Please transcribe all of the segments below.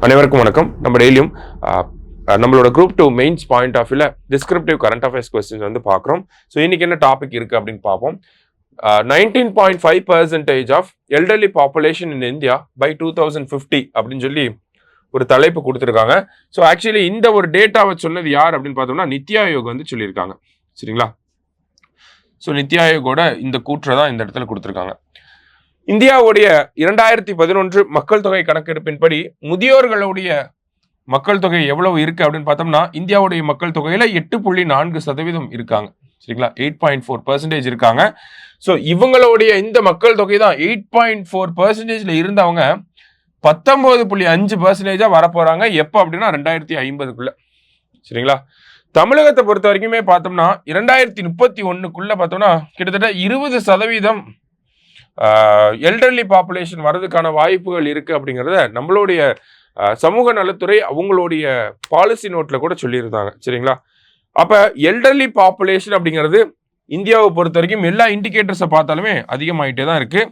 அனைவருக்கும் வணக்கம். நம்ம டெய்லியும் நம்மளோட குரூப் 2 மெயின்ஸ் பாயிண்ட் ஆஃப் வியூல டிஸ்கிரிப்டிவ் கரண்ட் அஃபேர்ஸ் கொஸ்டின்ஸ் வந்து பார்க்குறோம். ஸோ இன்னைக்கு என்ன டாபிக் இருக்கு அப்படின்னு பார்ப்போம். 19.5% of elderly population in India by 2050 அப்படின்னு சொல்லி ஒரு தலைப்பு கொடுத்துருக்காங்க. ஸோ ஆக்சுவலி இந்த ஒரு டேட்டாவை சொன்னது யார் அப்படின்னு பார்த்தோம்னா நித்தி ஆயோக் வந்து சொல்லியிருக்காங்க. சரிங்களா? ஸோ நித்தி ஆயோகோட இந்த கூற்றை தான் இந்த இடத்துல கொடுத்துருக்காங்க. இந்தியாவுடைய 2011 மக்கள் தொகை கணக்கெடுப்பின்படி முதியோர்களுடைய மக்கள் தொகை எவ்வளவு இருக்கு அப்படின்னு பார்த்தோம்னா இந்தியாவுடைய மக்கள் தொகையில 8.4% இருக்காங்க. சரிங்களா? 8.4% இருக்காங்க. ஸோ இவங்களுடைய இந்த மக்கள் தொகை தான் 8.4% இருந்தவங்க 19.5% வரப்போறாங்க. எப்போ அப்படின்னா 2050க்குள்ள. சரிங்களா? தமிழகத்தை பொறுத்த வரைக்குமே பார்த்தோம்னா 2031க்குள்ள பார்த்தோம்னா கிட்டத்தட்ட 20% எல்டர்லி பாப்புலேஷன் வர்றதுக்கான வாய்ப்புகள் இருக்கு அப்படிங்கிறத நம்மளுடைய சமூக நலத்துறை அவங்களுடைய பாலிசி நோட்ல கூட சொல்லியிருந்தாங்க. சரிங்களா? அப்ப எல்டர்லி பாப்புலேஷன் அப்படிங்கிறது இந்தியாவை பொறுத்த வரைக்கும் எல்லா இண்டிகேட்டர்ஸை பார்த்தாலுமே அதிகமாயிட்டே தான் இருக்கு.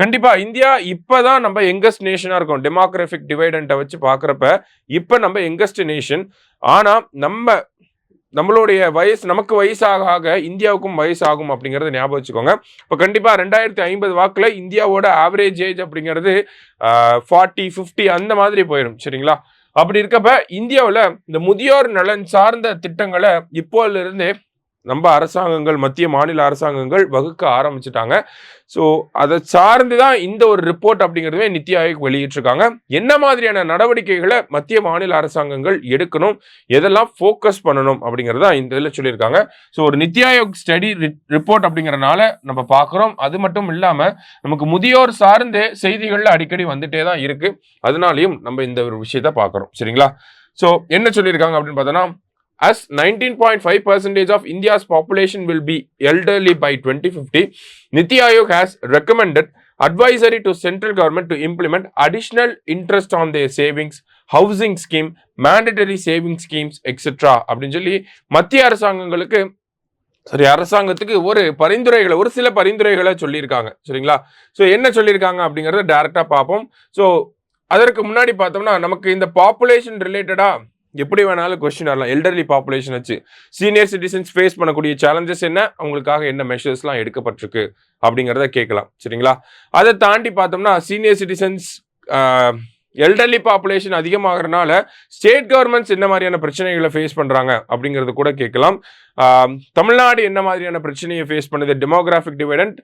கண்டிப்பா இந்தியா இப்பதான் நம்ம யங்கஸ்ட் நேஷனா இருக்கோம். டெமோகிராபிக் டிவைடண்ட்டை வச்சு பாக்குறப்ப இப்ப நம்ம யங்கஸ்ட் நேஷன். ஆனா நம்மளுடைய வயசு நமக்கு வயசாக ஆக இந்தியாவுக்கும் வயசாகும் அப்படிங்கறத ஞாபகம் வச்சுக்கோங்க. இப்போ கண்டிப்பா 2050 வாக்குல இந்தியாவோட ஆவரேஜ் ஏஜ் அப்படிங்கிறது 40, 50 அந்த மாதிரி போயிடும். சரிங்களா? அப்படி இருக்கப்ப இந்தியாவில் இந்த முதியோர் நலன் சார்ந்த திட்டங்களை இப்போல இருந்தே நம்ம அரசாங்கங்கள், மத்திய மாநில அரசாங்கங்கள் வகுக்க ஆரம்பிச்சுட்டாங்க. ஸோ அதை சார்ந்து தான் இந்த ஒரு ரிப்போர்ட் அப்படிங்கிறதுமே நித்தி ஆயோக் வெளியிட்டிருக்காங்க. என்ன மாதிரியான நடவடிக்கைகளை மத்திய மாநில அரசாங்கங்கள் எடுக்கணும், எதெல்லாம் ஃபோக்கஸ் பண்ணணும் அப்படிங்கிறத இந்த இதில் சொல்லியிருக்காங்க. ஸோ ஒரு நித்தி ஆயோக் ஸ்டடி ரிப்போர்ட் அப்படிங்கிறனால நம்ம பார்க்குறோம். அது மட்டும் இல்லாமல் நமக்கு முதியோர் சார்ந்த செய்திகள்ல அடிக்கடி வந்துட்டே தான் இருக்கு. அதனாலையும் நம்ம இந்த ஒரு விஷயத்த பார்க்குறோம். சரிங்களா? ஸோ என்ன சொல்லியிருக்காங்க அப்படின்னு பார்த்தோன்னா, as 19.5% of India's population will be elderly by 2050, Niti Aayog has recommended advisory to central government to implement additional interest on their savings, housing scheme, mandatory saving schemes, etc. அப்படின்னு சொல்லி மத்திய அரசாங்கத்துக்கு ஒரு சில பரிந்துரைகளை சொல்லியிருக்காங்க. சரிங்களா? ஸோ என்ன சொல்லியிருக்காங்க அப்படிங்கிறத டைரக்டா பார்ப்போம். ஸோ அதற்கு முன்னாடி பார்த்தோம்னா நமக்கு இந்த பாப்புலேஷன் ரிலேட்டடா எப்படி வேணாலும் கொஸ்டின் வரலாம். எல்டர்லி பாப்புலேஷன் வச்சு சீனியர் சிட்டிசன்ஸ் ஃபேஸ் பண்ணக்கூடிய சேலஞ்சஸ் என்ன, அவங்களுக்காக என்ன மெஷர்ஸ்லாம் எடுக்கப்பட்டிருக்கு அப்படிங்கிறத கேட்கலாம். சரிங்களா? அதை தாண்டி பார்த்தோம்னா சீனியர் சிட்டிசன்ஸ் எல்டர்லி பாப்புலேஷன் அதிகமாகறதுனால ஸ்டேட் கவர்மெண்ட்ஸ் என்ன மாதிரியான பிரச்சனைகளை ஃபேஸ் பண்றாங்க அப்படிங்கிறது கூட கேட்கலாம். தமிழ்நாடு என்ன மாதிரியான பிரச்சனையை ஃபேஸ் பண்ணுது, டெமோகிராபிக் டிவைடண்ட்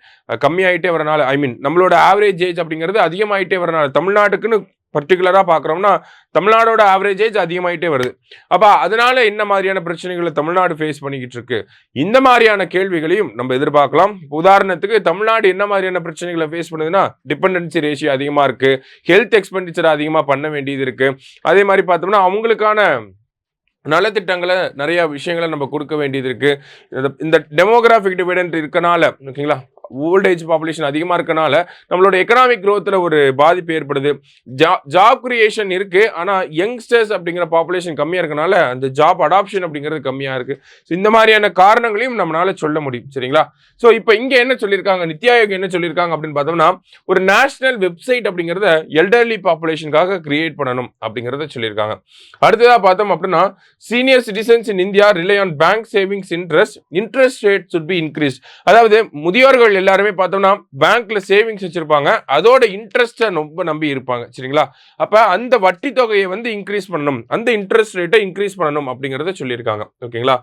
கம்மியாயிட்டே வரனால, நம்மளோட ஆவரேஜ் ஏஜ் அப்படிங்கிறது அதிகமாயிட்டே வரனால, தமிழ்நாட்டுக்குன்னு பர்டிகுலரா பாக்குறோம்னா தமிழ்நாடோட ஆவரேஜ் ஏஜ் அதிகமாயிட்டே வருது. அப்ப அதனால என்ன மாதிரியான பிரச்சனைகளை தமிழ்நாடு ஃபேஸ் பண்ணிக்கிட்டு இருக்கு, இந்த மாதிரியான கேள்விகளையும் நம்ம எதிர்பார்க்கலாம். உதாரணத்துக்கு தமிழ்நாடு என்ன மாதிரியான பிரச்சனைகளை ஃபேஸ் பண்ணுதுன்னா டிபெண்டன்சி ரேஷியோ அதிகமா இருக்கு, ஹெல்த் எக்ஸ்பெண்டிச்சர் அதிகமா பண்ண வேண்டியது இருக்கு. அதே மாதிரி பார்த்தோம்னா அவங்களுக்கான நலத்திட்டங்களை நிறைய விஷயங்களை நம்ம கொடுக்க வேண்டியது இருக்கு. இந்த டெமோகிராபிக் டிவைடண்ட் இருக்கனால, ஓகேங்களா, ஓல்டேஜ் பாப்புலேஷன் அதிகமா இருக்கனால நம்மளோட எக்கனாமிக் growthல ஒரு பாதிப்பு ஏற்படுது. ஜாப் கிரியேஷன் இருக்கு, ஆனா யங்ஸ்டர்ஸ் அப்படிங்கிற பாப்புலேஷன் கம்மியா இருக்கனால அந்த ஜாப் அடாப்ஷன் அப்படிங்கிறது கம்மியா இருக்கு. இந்த மாதிரியான காரணங்களையும் நம்மளால சொல்ல முடியும். சரிங்களா? ஸோ இப்போ இங்க என்ன சொல்லியிருக்காங்க, நித்தி ஆயோக் என்ன சொல்லியிருக்காங்க அப்படின்னு பார்த்தோம்னா ஒரு நேஷனல் வெப்சைட் அப்படிங்கிறத எல்டர்லி பாப்புலேஷனுக்காக கிரியேட் பண்ணணும் அப்படிங்கிறத சொல்லியிருக்காங்க. அடுத்ததா பார்த்தோம் அப்படின்னா senior citizens in India rely on bank savings interest rate should be increase. அதாவது முதியோர்கள் எல்லாருமே பார்த்தோம்னா பேங்க்ல சேவிங்ஸ் வச்சிருப்பாங்க, அதோட இன்ட்ரெஸ்ட் ரொம்ப நம்பி இருப்பாங்க. சரிங்களா? அப்ப அந்த வட்டி தொகையை வந்து இன்க்ரீஸ் பண்ணணும், அந்த இன்ட்ரெஸ்ட் ரேட்டை இன்க்ரீஸ் பண்ணணும் அப்படிங்கறத சொல்லியிருக்காங்க. ஓகேங்களா?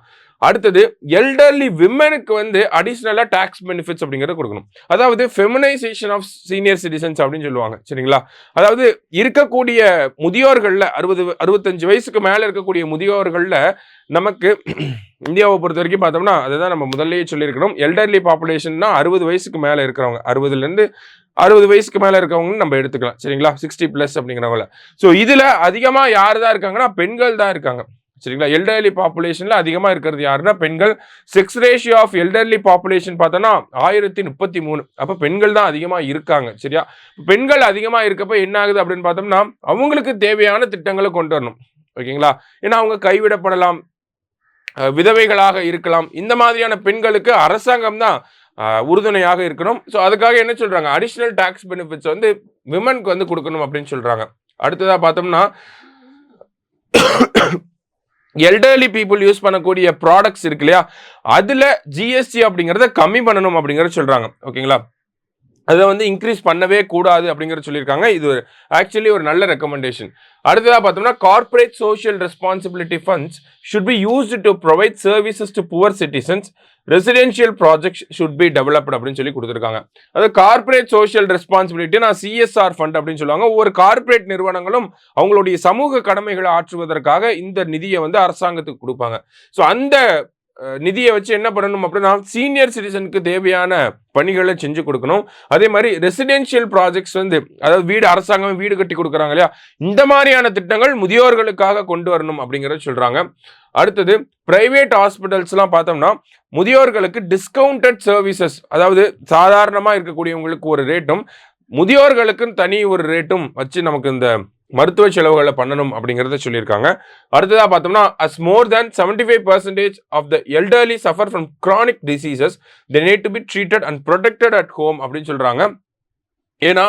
அடுத்தது எல்டர்லி விமனுக்கு வந்து அடிஷனலா டாக்ஸ் பெனிஃபிட்ஸ் அப்படிங்கறத கொடுக்கணும். அதாவது ஃபெமினைசேஷன் ஆஃப் சீனியர் சிட்டிசன்ஸ் அப்படின்னு சொல்லுவாங்க. சரிங்களா? அதாவது இருக்கக்கூடிய முதியோர்கள்ல 65 வயசுக்கு மேல இருக்கக்கூடிய முதியோர்கள்ல நமக்கு இந்தியாவை பொறுத்த வரைக்கும் பார்த்தோம்னா அதுதான் நம்ம முதல்லயே சொல்லியிருக்கிறோம். எல்டர்லி பாப்புலேஷன்னா 60 வயசுக்கு மேல இருக்கிறவங்க, 60 வயசுக்கு மேல இருக்கவங்க நம்ம எடுத்துக்கலாம். சரிங்களா? 60+ அப்படிங்கிறவங்கள. ஸோ இதுல அதிகமா யார் தான் இருக்காங்கன்னா பெண்கள் தான் இருக்காங்க. சரிங்களா? எல்டர்லி பாப்புலேஷன்ல அதிகமா இருக்கிறது யாருன்னா பெண்கள். Sex ratio of elderly population பார்த்தோம்னா 1033. அப்ப பெண்கள் தான் அதிகமா இருக்காங்க. சரியா? பெண்கள் அதிகமா இருக்கப்ப என்ன ஆகுது அப்படின்னு பார்த்தோம்னா அவங்களுக்கு தேவையான திட்டங்களை கொண்டு வரணும். ஓகேங்களா? ஏன்னா அவங்க கைவிடப்படலாம், விதவைகளாக இருக்கலாம். இந்த மாதிரியான பெண்களுக்கு அரசாங்கம் தான் உறுதுணையாக இருக்கணும். ஸோ அதுக்காக என்ன சொல்றாங்க, அடிஷனல் டாக்ஸ் பெனிஃபிட்ஸ் வந்து விமனுக்கு வந்து கொடுக்கணும் அப்படின்னு சொல்றாங்க. அடுத்ததா பார்த்தோம்னா எல்டர்லி பீப்புள் யூஸ் பண்ணக்கூடிய ப்ராடக்ட்ஸ் இருக்கு இல்லையா, அதுல ஜிஎஸ்டி அப்படிங்கறத கம்மி பண்ணணும் அப்படிங்கறத சொல்றாங்க. ஓகேங்களா, அதை வந்து இன்க்ரீஸ் பண்ணவே கூடாது அப்படிங்கிறத சொல்லியிருக்காங்க. இது ஆக்சுவலி ஒரு நல்ல ரெக்கமெண்டேஷன். அடுத்ததாக பார்த்தோம்னா corporate social responsibility funds should be used to provide services to poor citizens, residential projects should be developed அப்படின்னு சொல்லி கொடுத்துருக்காங்க. அது கார்ப்பரேட் சோஷியல் ரெஸ்பான்சிபிலிட்டி நான் சிஎஸ்ஆர் ஃபண்ட் அப்படின்னு சொல்லுவாங்க. ஒவ்வொரு கார்ப்பரேட் நிறுவனங்களும் அவங்களுடைய சமூக கடமைகளை ஆற்றுவதற்காக இந்த நிதியை வந்து அரசாங்கத்துக்கு கொடுப்பாங்க. ஸோ அந்த நிதியை வச்சு என்ன பண்ணணும் அப்படின்னா சீனியர் சிட்டிசனுக்கு தேவையான பணிகளை செஞ்சு கொடுக்கணும். அதே மாதிரி ரெசிடென்ஷியல் ப்ராஜெக்ட்ஸ் வந்து அதாவது வீடு அரசாங்கம் வீடு கட்டி கொடுக்குறாங்க இல்லையா, இந்த மாதிரியான திட்டங்கள் முதியோர்களுக்காக கொண்டு வரணும் அப்படிங்கிறத சொல்றாங்க. அடுத்தது பிரைவேட் ஹாஸ்பிட்டல்ஸ்லாம் பார்த்தோம்னா முதியோர்களுக்கு டிஸ்கவுண்டட் சர்வீசஸ், அதாவது சாதாரணமாக இருக்கக்கூடியவங்களுக்கு ஒரு ரேட்டும் முதியோர்களுக்குன்னு தனி ஒரு ரேட்டும் வச்சு நமக்கு இந்த மருத்துவ செலவுகளை பண்ணணும் அப்படிங்கிறத சொல்லியிருக்காங்க. அடுத்ததாக பார்த்தோம்னா as more than 75% of the elderly suffer from chronic diseases, they need to be treated and protected at home அப்படின்னு சொல்றாங்க. ஏன்னா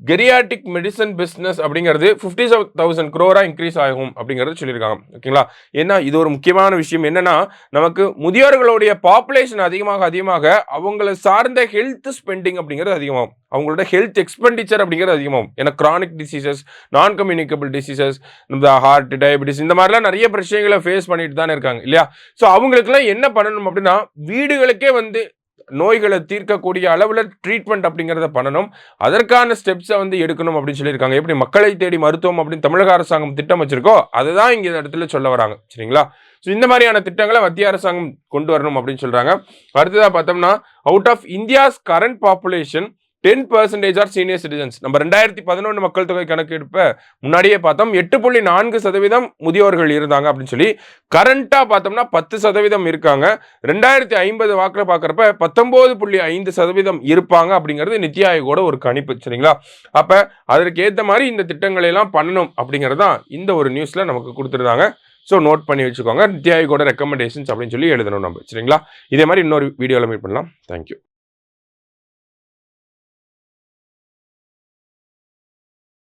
கெரியாட்டிக் மெடிசன் பிஸ்னஸ் அப்படிங்கிறது 57,000 crore இன்க்ரீஸ் ஆகும் அப்படிங்கிறது சொல்லியிருக்காங்க. ஓகேங்களா, ஏன்னா இது ஒரு முக்கியமான விஷயம். என்னன்னா நமக்கு முதியோர்களுடைய பாப்புலேஷன் அதிகமாக அவங்களை சார்ந்த ஹெல்த் ஸ்பெண்டிங் அப்படிங்கிறது அதிகமாகும், அவங்களோட ஹெல்த் எக்ஸ்பெண்டிச்சர் அப்படிங்கிறது அதிகமாகும். ஏன்னா கிரானிக் டிசீசஸ், நான் கம்யூனிகபிள் டிசீசஸ், இந்த ஹார்ட், டயபிட்டிஸ், இந்த மாதிரிலாம் நிறைய பிரச்சனைகளை ஃபேஸ் பண்ணிட்டு தானே இருக்காங்க இல்லையா. ஸோ அவங்களுக்குலாம் என்ன பண்ணணும் அப்படின்னா வீடுகளுக்கே வந்து நோய்களை தீர்க்கக்கூடிய அளவில் ட்ரீட்மெண்ட் அப்படிங்கிறத பண்ணணும். அதற்கான ஸ்டெப்ஸை வந்து எடுக்கணும் அப்படின்னு சொல்லியிருக்காங்க. எப்படி மக்களை தேடி மருத்துவம் அப்படின்னு தமிழக அரசாங்கம் திட்டம் வச்சிருக்கோ அதுதான் இங்கே இடத்துல சொல்ல வராங்க. சரிங்களா, ஸோ இந்த மாதிரியான திட்டங்களை மத்திய அரசாங்கம் கொண்டு வரணும் அப்படின்னு சொல்றாங்க. அடுத்ததாக பார்த்தோம்னா out of India's current population 10% are senior citizens. நம்ம 2011 மக்கள் தொகை கணக்கெடுப்ப முன்னாடியே பார்த்தோம் 8.4% முதியோர்கள் இருந்தாங்க அப்படின்னு சொல்லி. கரண்டா பார்த்தோம்னா 10% இருக்காங்க. 2050 வாக்குல பார்க்கறப்ப 19.5% இருப்பாங்க அப்படிங்கிறது நித்தி ஆயோகோட ஒரு கணிப்பு. சரிங்களா, அப்ப அதற்கு ஏற்ற மாதிரி இந்த திட்டங்களை எல்லாம் பண்ணணும் அப்படிங்கிறது தான் இந்த ஒரு நியூஸ்ல நமக்கு கொடுத்துருந்தாங்க. ஸோ நோட் பண்ணி வச்சுக்கோங்க. நித்தி ஆயோகோட ரெக்கமெண்டேஷன்ஸ் அப்படின்னு சொல்லி எழுதணும் நம்ம. சரிங்களா, இதே மாதிரி இன்னொரு வீடியோவில் மீட் பண்ணலாம். தேங்க்யூ.